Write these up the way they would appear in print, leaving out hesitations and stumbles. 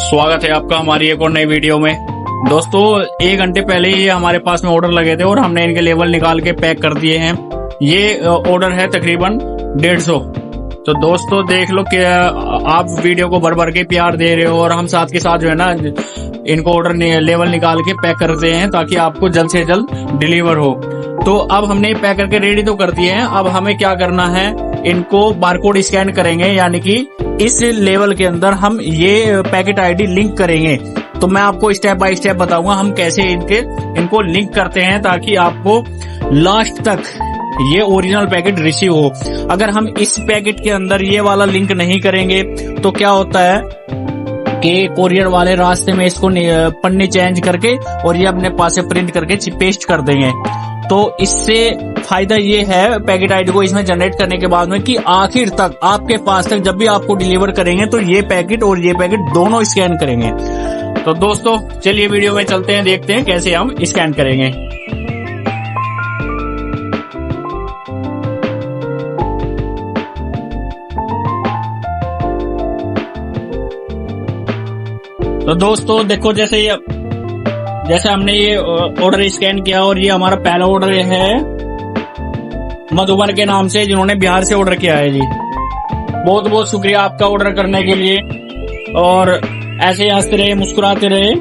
स्वागत है आपका हमारी एक और नई वीडियो में। दोस्तों, 1 घंटे पहले ही हमारे पास में ऑर्डर लगे थे और हमने इनके लेवल निकाल के पैक कर दिए हैं। ये ऑर्डर है तकरीबन 150। तो दोस्तों देख लो कि आप वीडियो को भर भर के प्यार दे रहे हो और हम साथ के साथ जो है ना इनको ऑर्डर लेवल निकाल के पैक करते हैं ताकि आपको जल्द से जल्द डिलीवर हो। तो अब हमने पैक करके रेडी तो कर दिए हैं। अब हमें क्या करना है, इनको बारकोड स्कैन करेंगे, यानी कि इस लेवल के अंदर हम ये पैकेट आईडी लिंक करेंगे। तो मैं आपको स्टेप बाय स्टेप बताऊंगा हम कैसे इनको लिंक करते हैं ताकि आपको लास्ट तक ये ओरिजिनल पैकेट रिसीव हो। अगर हम इस पैकेट के अंदर ये वाला लिंक नहीं करेंगे तो क्या होता है कि कोरियर वाले रास्ते में इसको पन्नी चेंज करके और ये अपने पास से प्रिंट करके पेस्ट कर देंगे। तो इससे फायदा ये है पैकेट आईडी को इसमें जनरेट करने के बाद में कि आखिर तक आपके पास तक जब भी आपको डिलीवर करेंगे तो ये पैकेट और ये पैकेट दोनों स्कैन करेंगे। तो दोस्तों चलिए वीडियो में चलते हैं, देखते हैं कैसे हम स्कैन करेंगे। तो दोस्तों देखो, जैसे हमने ये ऑर्डर स्कैन किया और ये हमारा पहला ऑर्डर है मधुबन के नाम से, जिन्होंने बिहार से ऑर्डर किया है जी। बहुत बहुत शुक्रिया आपका ऑर्डर करने के लिए, और ऐसे ही हंसते रहे, मुस्कुराते रहे,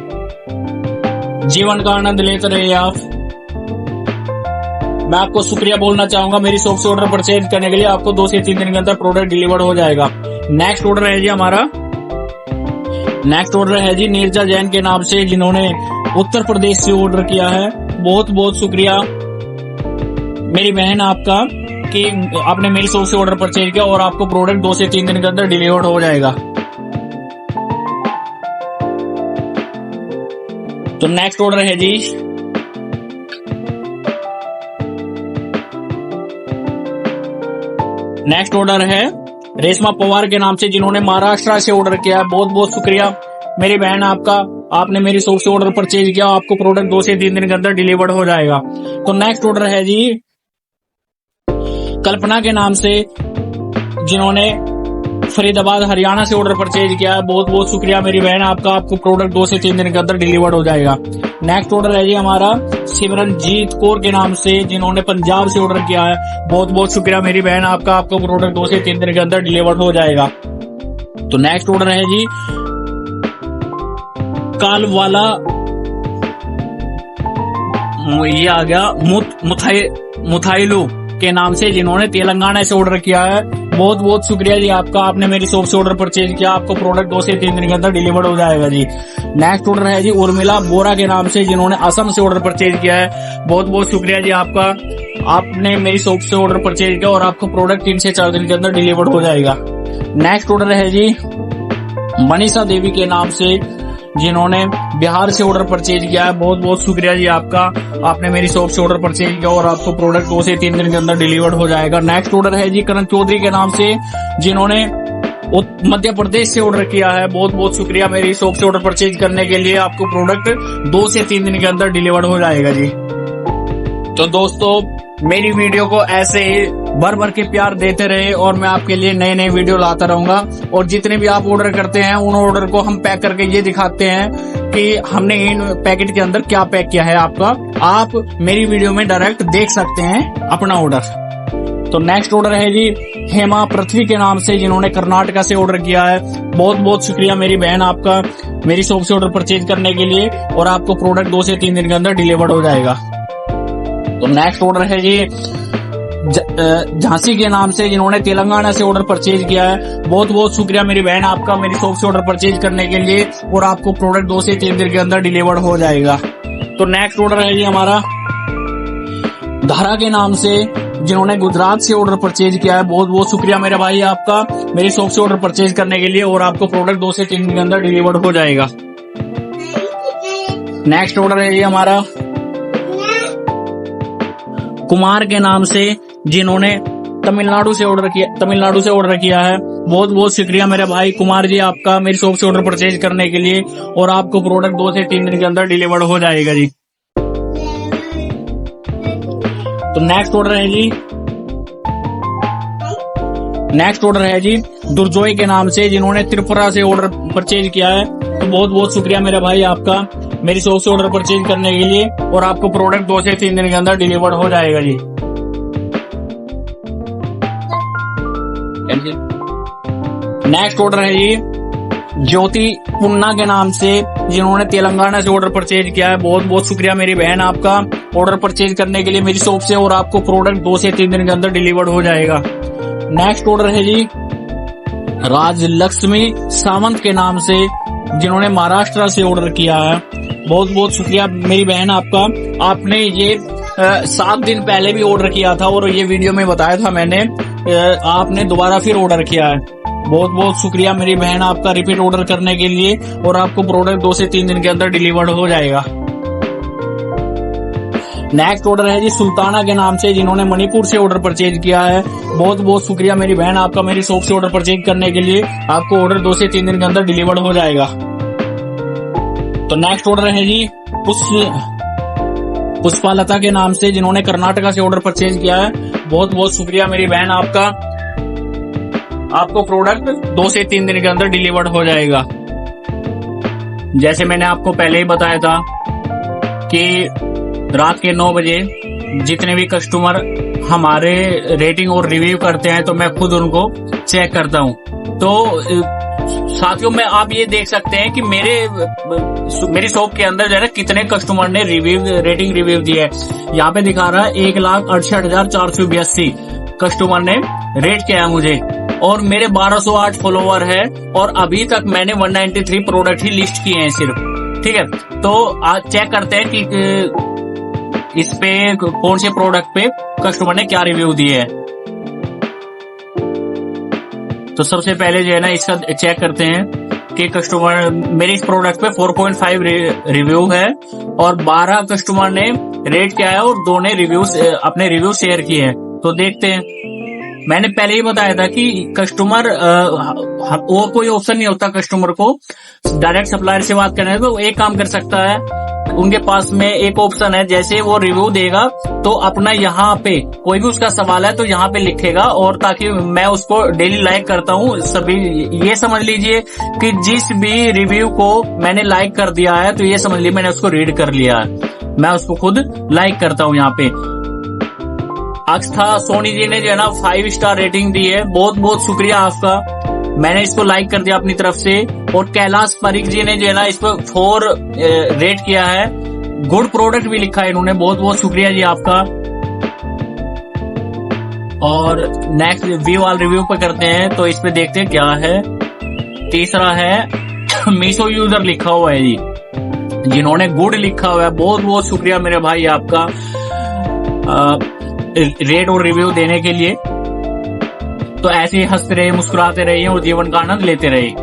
जीवन का आनंद लेते रहे आप। मैं आपको शुक्रिया बोलना चाहूंगा मेरी शॉप से ऑर्डर परचेज करने के लिए। आपको 2 से 3 दिन के अंदर प्रोडक्ट डिलीवर हो जाएगा। नेक्स्ट ऑर्डर है जी हमारा, नेक्स्ट ऑर्डर है जी नीरजा जैन के नाम से, जिन्होंने उत्तर प्रदेश से ऑर्डर किया है। बहुत बहुत शुक्रिया मेरी बहन आपका कि आपने मेरी शॉप से ऑर्डर परचेज किया और आपको प्रोडक्ट 2 से 3 दिन के अंदर डिलीवर्ड हो जाएगा। तो नेक्स्ट ऑर्डर है जी नेक्स्ट ऑर्डर है रेशमा पवार के नाम से, जिन्होंने महाराष्ट्र से ऑर्डर किया है। बहुत बहुत शुक्रिया मेरी बहन आपका, आपने मेरी शॉप से ऑर्डर परचेज किया, आपको प्रोडक्ट 2 से 3 दिन के अंदर डिलीवर्ड हो जाएगा। तो नेक्स्ट ऑर्डर है जी कल्पना के नाम से, जिन्होंने फरीदाबाद हरियाणा से ऑर्डर परचेज किया है। बहुत बहुत शुक्रिया मेरी बहन आपका, आपको प्रोडक्ट 2 से 3 दिन के अंदर डिलीवर्ड हो जाएगा। नेक्स्ट ऑर्डर है जी हमारा सिमरनजीत कौर के नाम से, जिन्होंने पंजाब से ऑर्डर किया है। बहुत बहुत शुक्रिया मेरी बहन आपका, आपको प्रोडक्ट 2 से 3 दिन के अंदर डिलीवर्ड हो जाएगा। तो नेक्स्ट ऑर्डर है जी कालवाला, ये आ गया मुथाइलू के नाम से, जिन्होंने तेलंगाना से ऑर्डर किया है। बहुत बहुत शुक्रिया जी आपका, आपने मेरी शॉप से ऑर्डर परचेज किया, आपको प्रोडक्ट 2 से 3 दिन के अंदर डिलीवर्ड हो जाएगा जी। नेक्स्ट ऑर्डर है जी उर्मिला बोरा के नाम से, जिन्होंने असम से ऑर्डर परचेज किया है। बहुत बहुत शुक्रिया जी आपका, आपने मेरी शॉप से ऑर्डर परचेज किया और आपको प्रोडक्ट 3 से 4 दिन के अंदर डिलीवर्ड हो जाएगा। नेक्स्ट ऑर्डर है जी मनीषा देवी के नाम से, जिन्होंने बिहार से ऑर्डर परचेज किया है। बहुत बहुत शुक्रिया जी आपका, आपने मेरी शॉप से ऑर्डर परचेज किया और आपको प्रोडक्ट 2 से 3 दिन के अंदर डिलीवर्ड हो जाएगा। नेक्स्ट ऑर्डर है जी करण चौधरी के नाम से, जिन्होंने मध्य प्रदेश से ऑर्डर किया है। बहुत बहुत शुक्रिया मेरी शॉप से ऑर्डर परचेज करने के लिए, आपको प्रोडक्ट 2 से 3 दिन के अंदर डिलीवर्ड हो जाएगा जी। तो दोस्तों मेरी वीडियो को ऐसे ही भर भर के प्यार देते रहे और मैं आपके लिए नए नए वीडियो लाता रहूंगा। और जितने भी आप ऑर्डर करते हैं उन ऑर्डर को हम पैक करके ये दिखाते हैं कि हमने इन पैकेट के अंदर क्या पैक किया है आपका। आप मेरी वीडियो में डायरेक्ट देख सकते हैं अपना ऑर्डर। तो नेक्स्ट ऑर्डर है जी हेमा पृथ्वी के नाम से, जिन्होंने कर्नाटका से ऑर्डर किया है। बहुत बहुत शुक्रिया मेरी बहन आपका, मेरी शॉप से ऑर्डर परचेज करने के लिए, और आपको प्रोडक्ट 2 से 3 दिन के अंदर डिलीवर्ड हो जाएगा। तो नेक्स्ट ऑर्डर है जी झांसी के नाम से, जिन्होंने तेलंगाना से ऑर्डर परचेज किया है। बहुत बहुत शुक्रिया मेरी बहन आपका, मेरी शॉप से ऑर्डर परचेज करने के लिए, और आपको प्रोडक्ट 2 से 3 दिन के अंदर डिलीवर्ड हो जाएगा। तो नेक्स्ट ऑर्डर है जी हमारा धारा के नाम से, जिन्होंने गुजरात से ऑर्डर परचेज किया है। बहुत बहुत शुक्रिया मेरे भाई आपका, मेरी शॉप से ऑर्डर परचेज करने के लिए, और आपको प्रोडक्ट 2 से 3 दिन के अंदर डिलीवर्ड हो जाएगा। नेक्स्ट ऑर्डर है जी हमारा कुमार के नाम से, जिन्होंने तमिलनाडु से ऑर्डर किया है। बहुत बहुत शुक्रिया मेरे भाई कुमार जी आपका, मेरी शॉप से ऑर्डर परचेज करने के लिए, और आपको प्रोडक्ट 2 से 3 दिन के अंदर डिलीवर्ड हो जाएगा जी। तो नेक्स्ट ऑर्डर है जी दुर्जोय के नाम से, जिन्होंने त्रिपुरा से ऑर्डर परचेज किया है। तो बहुत बहुत शुक्रिया मेरे भाई आपका मेरी शॉप से ऑर्डर परचेज करने के लिए, और आपको प्रोडक्ट 2 से 3 दिन के अंदर डिलीवर हो जाएगा जी। नेक्स्ट ऑर्डर है जी ज्योति पुन्ना के नाम से, जिन्होंने तेलंगाना से ऑर्डर परचेज किया है। बहुत बहुत शुक्रिया मेरी बहन आपका ऑर्डर परचेज करने के लिए मेरी शॉप से, और आपको प्रोडक्ट 2 से 3 दिन के अंदर डिलीवर्ड हो जाएगा। नेक्स्ट ऑर्डर है जी राजलक्ष्मी सावंत के नाम से, जिन्होंने महाराष्ट्र से ऑर्डर किया है। बहुत बहुत शुक्रिया मेरी बहन आपका। आपने ये 7 दिन पहले भी ऑर्डर किया था, और ये वीडियो में बताया था मैंने, आपने दोबारा फिर ऑर्डर किया है। बहुत बहुत शुक्रिया मेरी बहन आपका रिपीट ऑर्डर करने के लिए, और आपको प्रोडक्ट 2 से 3 दिन के अंदर डिलीवर्ड हो जाएगा। नेक्स्ट ऑर्डर है जी सुल्ताना के नाम से, जिन्होंने मणिपुर से ऑर्डर परचेज किया है। बहुत बहुत शुक्रिया मेरी बहन आपका मेरी शॉप से ऑर्डर परचेज करने के लिए, आपको ऑर्डर 2 से 3 दिन के अंदर डिलीवर्ड हो जाएगा। तो नेक्स्ट ऑर्डर है जी पुष्पालता के नाम से, जिन्होंने कर्नाटका से ऑर्डर परचेज किया है। बहुत बहुत शुक्रिया मेरी बहन आपका, आपको प्रोडक्ट 2 से 3 दिन के अंदर डिलीवर्ड हो जाएगा। जैसे मैंने आपको पहले ही बताया था कि रात के 9 बजे जितने भी कस्टमर हमारे रेटिंग और रिव्यू करते हैं, तो मैं खुद उनको चेक करता हूं। तो साथियों में आप ये देख सकते हैं कि मेरी शॉप के अंदर जो है ना कितने कस्टमर ने रेटिंग रिव्यू दी है। यहाँ पे दिखा रहा है 1,68,482 कस्टमर ने रेट किया है मुझे, और मेरे 1208 फॉलोवर है, और अभी तक मैंने 193 प्रोडक्ट ही लिस्ट किए हैं सिर्फ। ठीक है, तो आज चेक करते हैं कि इस पे कौन से प्रोडक्ट पे कस्टमर ने क्या रिव्यू दिए है। तो सबसे पहले जो है ना इसका चेक करते हैं कि कस्टमर मेरे इस प्रोडक्ट पे 4.5 रिव्यू है, और 12 कस्टमर ने रेट किया है, और 2 ने अपने रिव्यू शेयर किए हैं। तो देखते हैं, मैंने पहले ही बताया था कि कस्टमर वो कोई ऑप्शन नहीं होता कस्टमर को डायरेक्ट सप्लायर से बात करने, तो एक काम कर सकता है, उनके पास में एक ऑप्शन है, जैसे वो रिव्यू देगा तो अपना यहाँ पे कोई भी उसका सवाल है तो यहाँ पे लिखेगा, और ताकि मैं उसको डेली लाइक करता हूँ। सभी ये समझ लीजिए कि जिस भी रिव्यू को मैंने लाइक कर दिया है, तो ये समझ लीजिए मैंने उसको रीड कर लिया है, मैं उसको खुद लाइक करता हूँ। यहाँ पे आस्था सोनी जी ने जो है ना 5 स्टार रेटिंग दी है। बहुत बहुत शुक्रिया आपका, मैंने इसको लाइक कर दिया अपनी तरफ से। और कैलाश परीख जी ने जो है ना इस पर 4 रेट किया है, गुड प्रोडक्ट भी लिखा है इन्होंने। बहुत बहुत शुक्रिया जी आपका। और नेक्स्ट व्यू ऑल रिव्यू पे करते हैं, तो इस पे देखते हैं क्या है। तीसरा है मीशो यूजर लिखा हुआ है जी, जिन्होंने गुड लिखा हुआ है। बहुत बहुत शुक्रिया मेरे भाई आपका रेट और रिव्यू देने के लिए। तो ऐसे ही हंसते रहिए, मुस्कुराते रहिए, और जीवन का आनंद लेते रहिए।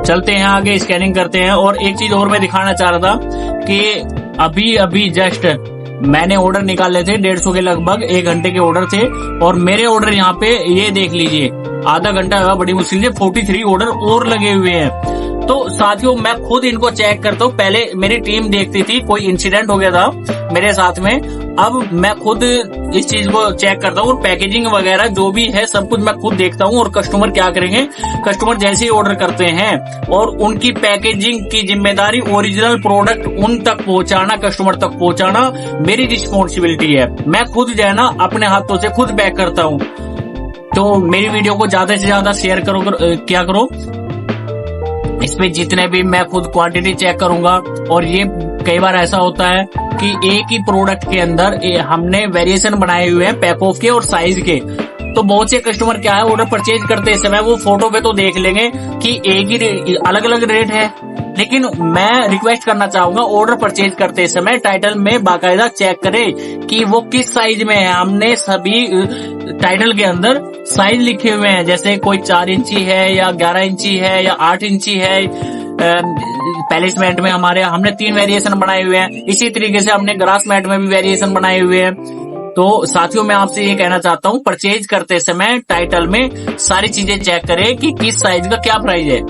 चलते हैं आगे, स्कैनिंग करते हैं। और एक चीज और मैं दिखाना चाह रहा था कि अभी जस्ट मैंने ऑर्डर निकाले थे 150 के लगभग, 1 घंटे के ऑर्डर थे, और मेरे ऑर्डर यहाँ पे ये देख लीजिए आधा घंटा हुआ बड़ी मुश्किल से 43 ऑर्डर और लगे हुए हैं। तो साथियों मैं खुद इनको चेक करता हूँ। पहले मेरी टीम देखती थी, कोई इंसिडेंट हो गया था मेरे साथ में, अब मैं खुद इस चीज को चेक करता हूँ। पैकेजिंग वगैरह जो भी है सब कुछ मैं खुद देखता हूँ। और कस्टमर क्या करेंगे, कस्टमर जैसे ही ऑर्डर करते हैं और उनकी पैकेजिंग की जिम्मेदारी ओरिजिनल प्रोडक्ट उन तक पहुंचाना, कस्टमर तक पहुंचाना मेरी रिस्पॉन्सिबिलिटी है। मैं खुद जो है ना अपने हाथों से खुद पैक करता हूँ। तो मेरी वीडियो को ज्यादा से ज्यादा शेयर करो, क्या करो, इसमें जितने भी मैं खुद क्वांटिटी चेक करूंगा। और ये कई बार ऐसा होता है कि एक ही प्रोडक्ट के अंदर हमने वेरिएशन बनाए हुए हैं पैक ऑफ के और साइज के। तो बहुत से कस्टमर क्या है, ऑर्डर परचेज करते समय वो फोटो पे तो देख लेंगे कि एक ही अलग अलग रेट है, लेकिन मैं रिक्वेस्ट करना चाहूंगा ऑर्डर परचेज करते समय टाइटल में बाकायदा चेक करें कि वो किस साइज में है। हमने सभी टाइटल के अंदर साइज लिखे हुए हैं, जैसे कोई 4 इंची है या 11 इंची है या 8 इंची है। पहले मैट में हमने 3 वेरिएशन बनाए हुए हैं। इसी तरीके से हमने ग्रास मैट में भी वेरिएशन बनाए हुए हैं। तो साथियों मैं आपसे ये कहना चाहता हूँ, परचेज करते समय टाइटल में सारी चीजें चेक करें कि किस साइज का क्या प्राइस है।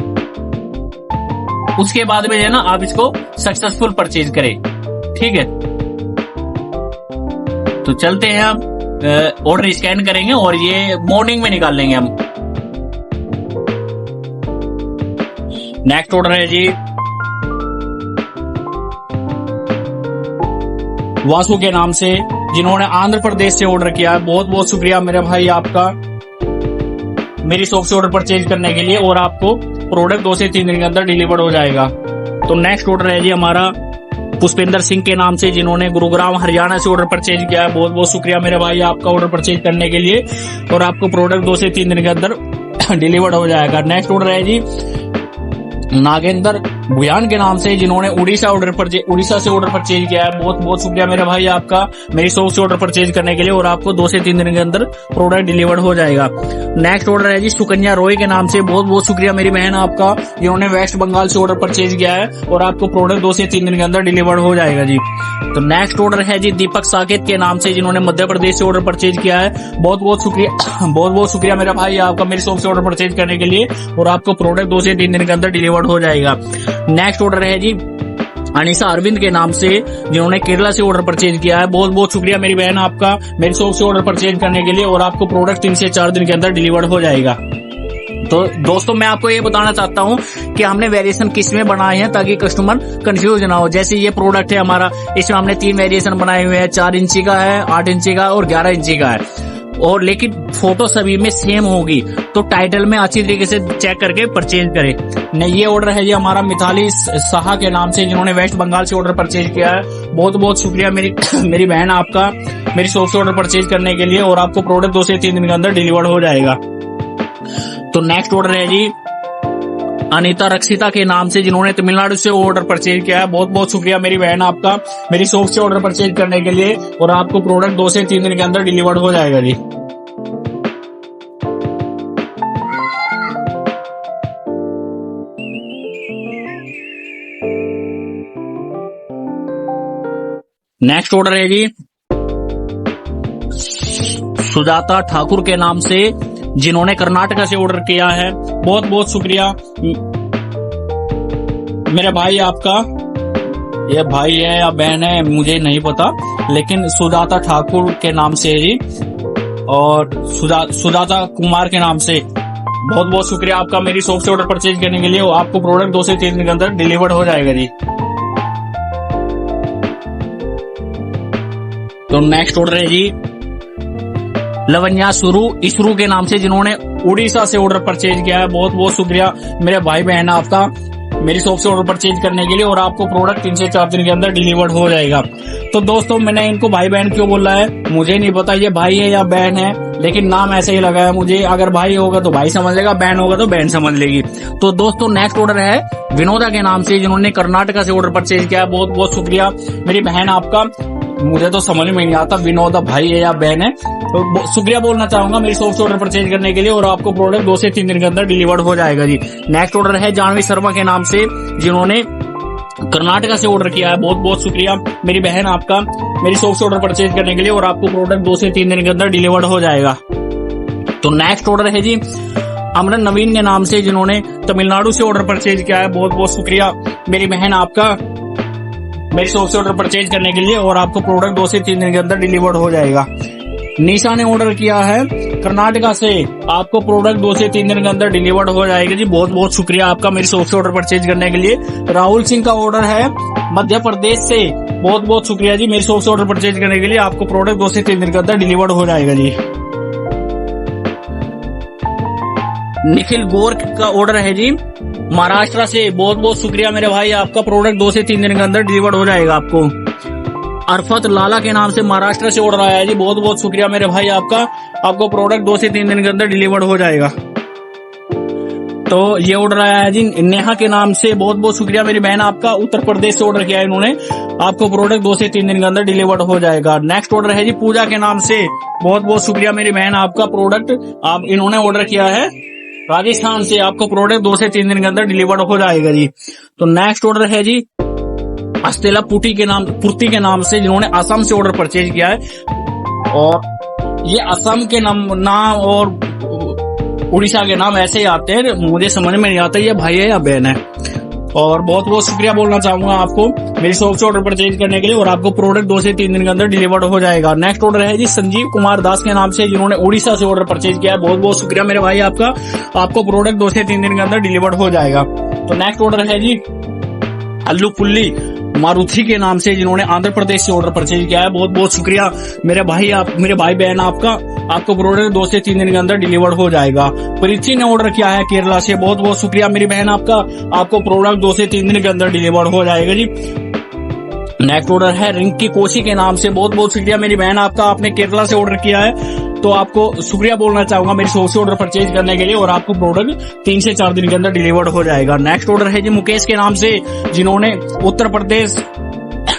उसके बाद में जो है ना आप इसको सक्सेसफुल परचेज करें, ठीक है। तो चलते हैं हम, ऑर्डर स्कैन करेंगे और ये मॉर्निंग में निकाल लेंगे हम। नेक्स्ट ऑर्डर है जी वासु के नाम से, जिन्होंने आंध्र प्रदेश से ऑर्डर किया है। बहुत बहुत शुक्रिया मेरे भाई आपका मेरी शॉप से ऑर्डर परचेज करने के लिए, और आपको प्रोडक्ट 2 से 3 दिन के अंदर डिलीवर हो जाएगा। तो नेक्स्ट ऑर्डर है जी हमारा पुष्पेंद्र सिंह के नाम से, जिन्होंने गुरुग्राम हरियाणा से ऑर्डर परचेज किया है। बहुत बहुत शुक्रिया मेरे भाई आपका ऑर्डर परचेज करने के लिए, और आपको प्रोडक्ट 2 से 3 दिन के अंदर डिलीवर हो जाएगा। नेक्स्ट ऑर्डर है जी नागेंद्र भुयान के नाम से, जिन्होंने उड़ीसा से ऑर्डर परचेज किया है। बहुत बहुत शुक्रिया मेरे भाई आपका मेरी शॉप से ऑर्डर परचेज करने के लिए, और आपको 2 से 3 दिन के अंदर प्रोडक्ट डिलीवर हो जाएगा। नेक्स्ट ऑर्डर है जी सुकन्या रॉय के नाम से। बहुत बहुत शुक्रिया मेरी बहन आपका, जिन्होंने वेस्ट बंगाल से ऑर्डर परचेज किया है, और आपको प्रोडक्ट 2 से 3 दिन के अंदर डिलीवर हो जाएगा जी। तो नेक्स्ट ऑर्डर है जी दीपक साकेत के नाम से, जिन्होंने मध्य प्रदेश से ऑर्डर परचेज किया है। बहुत बहुत शुक्रिया मेरा भाई आपका मेरी शॉप से ऑर्डर परचेज करने के लिए, और आपको प्रोडक्ट 2 से 3 दिन के अंदर डिलीवर हो जाएगा। नेक्स्ट ऑर्डर है जी अनिशा अरविंद के नाम से, जिन्होंने केरला से ऑर्डर परचेज किया है। बहुत बहुत शुक्रिया मेरी बहन आपका मेरी शॉप से ऑर्डर परचेज करने के लिए, और आपको प्रोडक्ट 3 से 4 दिन के अंदर डिलीवर हो जाएगा। तो दोस्तों मैं आपको ये बताना चाहता हूँ कि हमने वेरिएशन किस में बनाए हैं, ताकि कस्टमर कंफ्यूज ना हो। जैसे ये प्रोडक्ट है हमारा, इसमें हमने 3 वेरिएशन बनाए हुए हैं, 4 इंची का है, 8 इंची का और 11 इंची का है, और लेकिन फोटो सभी में सेम होगी। तो टाइटल में अच्छी तरीके से चेक करके परचेज करें। ये ऑर्डर है जी हमारा मिताली साहा के नाम से, जिन्होंने वेस्ट बंगाल से ऑर्डर परचेज किया है। बहुत बहुत शुक्रिया मेरी बहन आपका मेरी शॉप से ऑर्डर परचेज करने के लिए, और आपको प्रोडक्ट 2 से 3 दिन के अंदर डिलीवर हो जाएगा। तो नेक्स्ट ऑर्डर है जी अनीता रक्षिता के नाम से, जिन्होंने तमिलनाडु से ऑर्डर परचेज किया है। बहुत बहुत शुक्रिया मेरी बहन आपका मेरी शॉप से ऑर्डर परचेज करने के लिए, और आपको प्रोडक्ट 2 से 3 दिन के अंदर डिलीवर हो जाएगा जी। नेक्स्ट ऑर्डर है जी सुजाता ठाकुर के नाम से, जिन्होंने कर्नाटका से ऑर्डर किया है। बहुत बहुत शुक्रिया मेरे भाई आपका, ये भाई है या बहन है मुझे नहीं पता, लेकिन सुजाता ठाकुर के नाम से है जी, और सुजाता कुमार के नाम से। बहुत बहुत शुक्रिया आपका मेरी शॉप से ऑर्डर परचेज करने के लिए, और आपको प्रोडक्ट 2 से 3 दिन के अंदर डिलीवर हो जाएगा जी। तो नेक्स्ट ऑर्डर है जी लवन्या इसरू के नाम से, जिन्होंने उड़ीसा से ऑर्डर परचेज किया है। बहुत बहुत शुक्रिया मेरे भाई बहन आपका मेरी शॉप से ऑर्डर परचेज करने के लिए, और आपको प्रोडक्ट 3 से 4 दिन के अंदर डिलीवर्ड हो जाएगा। तो दोस्तों मैंने इनको भाई बहन क्यों बोला है मुझे नहीं पता, ये भाई है या बहन है, लेकिन नाम ऐसे ही लगा है मुझे। अगर भाई होगा तो भाई समझ लेगा, बहन होगा तो बहन समझ लेगी। तो दोस्तों नेक्स्ट ऑर्डर है विनोदा के नाम से, जिन्होंने कर्नाटका से ऑर्डर परचेज किया है। बहुत बहुत शुक्रिया मेरी बहन आपका, मुझे तो समझ में नहीं आता विनोदा भाई है या बहन है। तो शुक्रिया बोलना चाहूंगा मेरी शॉप से ऑर्डर परचेज करने के लिए, और आपको प्रोडक्ट 2 से 3 दिन के अंदर डिलीवर्ड हो जाएगा जी। नेक्स्ट ऑर्डर है जानवी शर्मा के नाम से, जिन्होंने कर्नाटका से ऑर्डर किया है। बहुत बहुत शुक्रिया मेरी बहन आपका मेरी शॉप से ऑर्डर परचेज करने के लिए, और आपको प्रोडक्ट 2 से 3 दिन के अंदर डिलीवर्ड हो जाएगा। तो नेक्स्ट ऑर्डर है जी अमरन नवीन के नाम से, जिन्होंने तमिलनाडु से ऑर्डर परचेज किया है। बहुत बहुत शुक्रिया मेरी बहन आपका मेरी शॉप से ऑर्डर परचेज करने के लिए, और आपको प्रोडक्ट 2 से 3 दिन के अंदर डिलीवर्ड हो जाएगा। निशा ने ऑर्डर किया है कर्नाटका से, आपको प्रोडक्ट 2 से 3 दिन के अंदर डिलीवर्ड हो जाएगा जी। बहुत बहुत शुक्रिया आपका मेरी शॉप से ऑर्डर परचेज करने के लिए। राहुल सिंह का ऑर्डर है मध्य प्रदेश से। बहुत बहुत शुक्रिया जी मेरी शॉप से ऑर्डर परचेज करने के लिए, आपको प्रोडक्ट 2 से 3 दिन के अंदर डिलीवर्ड हो जाएगा जी। निखिल गौर का ऑर्डर है जी महाराष्ट्र से। बहुत बहुत शुक्रिया मेरे भाई आपका प्रोडक्ट 2 से 3 दिन के अंदर डिलीवर्ड हो जाएगा आपको। अरफत लाला के नाम से महाराष्ट्र से ऑर्डर आया है जी। बहुत बहुत शुक्रिया मेरे भाई आपका, आपको प्रोडक्ट 2 से 3 दिन के अंदर डिलीवर्ड हो जाएगा। तो ये ऑर्डर आया है जी नेहा के नाम से। बहुत बहुत शुक्रिया मेरी बहन आपका, उत्तर प्रदेश से ऑर्डर किया है इन्होंने, आपको प्रोडक्ट 2 से 3 दिन के अंदर डिलीवर्ड हो जाएगा। नेक्स्ट ऑर्डर है जी पूजा के नाम से। बहुत बहुत शुक्रिया मेरी बहन आपका, प्रोडक्ट आप इन्होंने ऑर्डर किया है राजस्थान से, आपको प्रोडक्ट 2 से 3 दिन के अंदर डिलीवर्ड हो जाएगा जी। तो नेक्स्ट ऑर्डर है जी अस्तेला पूर्ति के नाम से, जिन्होंने असम से ऑर्डर परचेज किया है, और ये असम के नाम और उड़ीसा के नाम ऐसे ही आते हैं, मुझे समझ में नहीं आता ये भाई है या बहन है। और बहुत बहुत शुक्रिया बोलना चाहूंगा आपको मेरी शॉप से ऑर्डर परचेज करने के लिए, और आपको प्रोडक्ट 2 से 3 दिन के अंदर डिलीवर्ड हो जाएगा। नेक्स्ट ऑर्डर है जी संजीव कुमार दास के नाम से, जिन्होंने उड़ीसा से ऑर्डर परचेज किया है। बहुत बहुत शुक्रिया मेरे भाई आपका, आपको प्रोडक्ट 2 से 3 दिन के अंदर डिलीवर्ड हो जाएगा। तो नेक्स्ट ऑर्डर है जी अल्लू पुल्ली मारुति के नाम से, जिन्होंने आंध्र प्रदेश से ऑर्डर परचेज किया है। बहुत बहुत शुक्रिया मेरे भाई बहन, आपको प्रोडक्ट 2 से 3 दिन के अंदर डिलीवर हो जाएगा। प्रीति ने ऑर्डर किया है केरला से, बहुत बहुत शुक्रिया मेरी बहन आपको प्रोडक्ट 2 से 3 दिन के अंदर डिलीवर हो जाएगा जी। नेक्स्ट ऑर्डर है रिंकी कोशी के नाम से, बहुत बहुत शुक्रिया मेरी बहन आपने केरला से ऑर्डर किया है, तो आपको शुक्रिया बोलना चाहूंगा मेरी शॉप से ऑर्डर परचेज करने के लिए, और आपको प्रोडक्ट 3 से 4 दिन के अंदर डिलीवर्ड हो जाएगा। नेक्स्ट ऑर्डर है जी मुकेश के नाम से, जिन्होंने उत्तर प्रदेश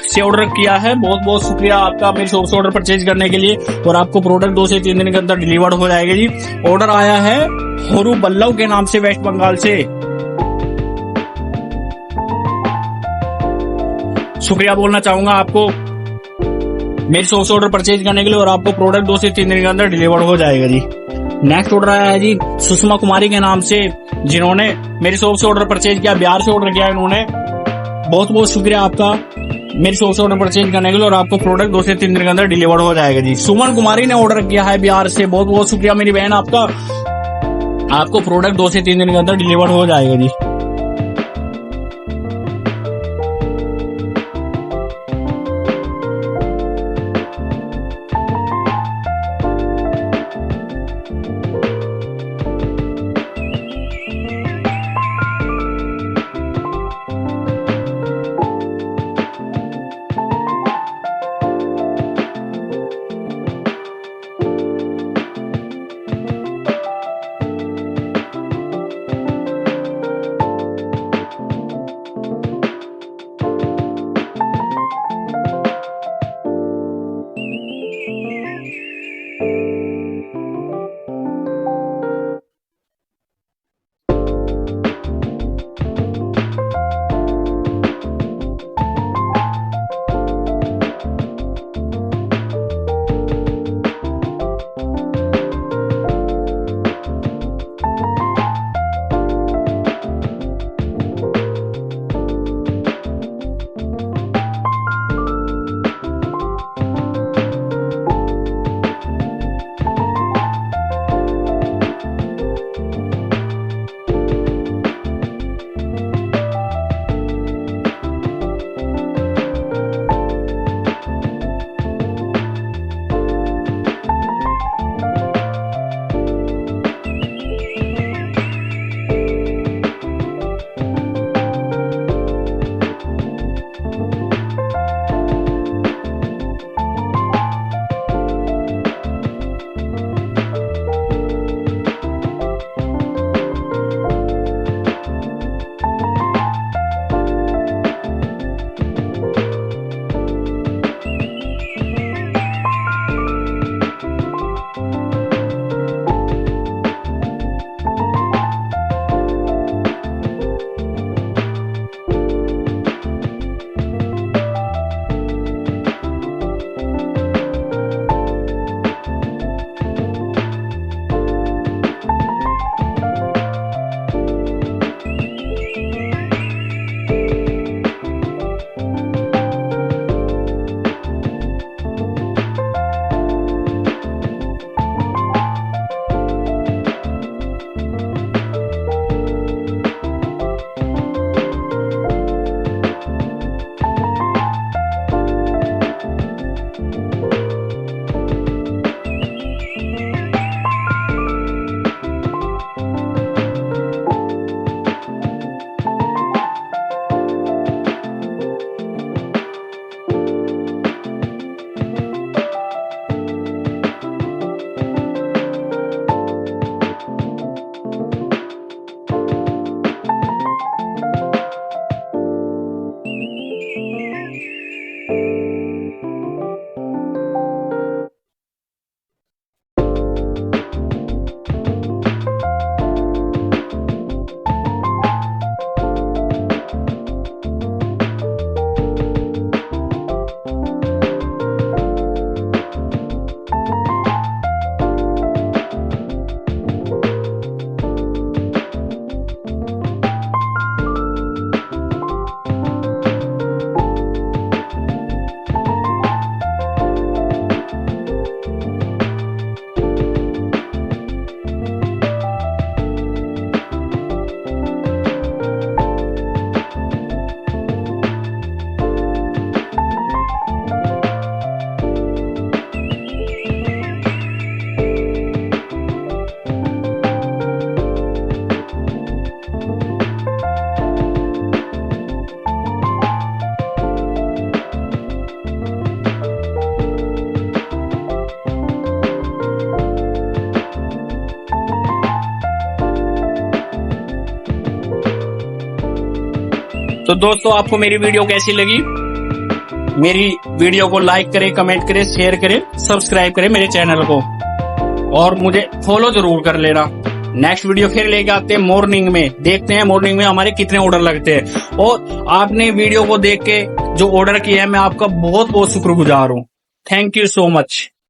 से ऑर्डर किया है। बहुत बहुत शुक्रिया आपका मेरी शॉप से ऑर्डर परचेज करने के लिए, और आपको प्रोडक्ट 2 से 3 दिन के अंदर डिलीवर्ड हो जाएगा जी। ऑर्डर आया है होरू बल्लव के नाम से, वेस्ट बंगाल से। शुक्रिया बोलना चाहूंगा आपको मेरी शॉप से ऑर्डर परचेज करने के लिए, और आपको प्रोडक्ट 2 से 3 दिन के अंदर डिलीवर हो जाएगा जी। नेक्स्ट ऑर्डर आया है जी सुषमा कुमारी के नाम से, जिन्होंने मेरी शॉप से ऑर्डर परचेज किया, बिहार से ऑर्डर किया इन्होंने। बहुत बहुत शुक्रिया आपका मेरी शॉप से ऑर्डर परचेज करने के लिए, और आपको प्रोडक्ट 2 से 3 दिन के अंदर डिलीवर हो जाएगा जी। सुमन कुमारी ने ऑर्डर किया है बिहार से, बहुत बहुत शुक्रिया मेरी बहन आपको प्रोडक्ट 2 से 3 दिन के अंदर डिलीवर हो जाएगा जी। तो दोस्तों आपको मेरी वीडियो कैसी लगी? मेरी वीडियो को लाइक करें, कमेंट करें, शेयर करें, सब्सक्राइब करें मेरे चैनल को और मुझे फॉलो जरूर कर लेना। नेक्स्ट वीडियो फिर लेके आते हैं मॉर्निंग में, देखते हैं मॉर्निंग में हमारे कितने ऑर्डर लगते हैं। और आपने वीडियो को देख के जो ऑर्डर किया है मैं आपका बहुत बहुत शुक्रगुजार हूँ। Thank you so much.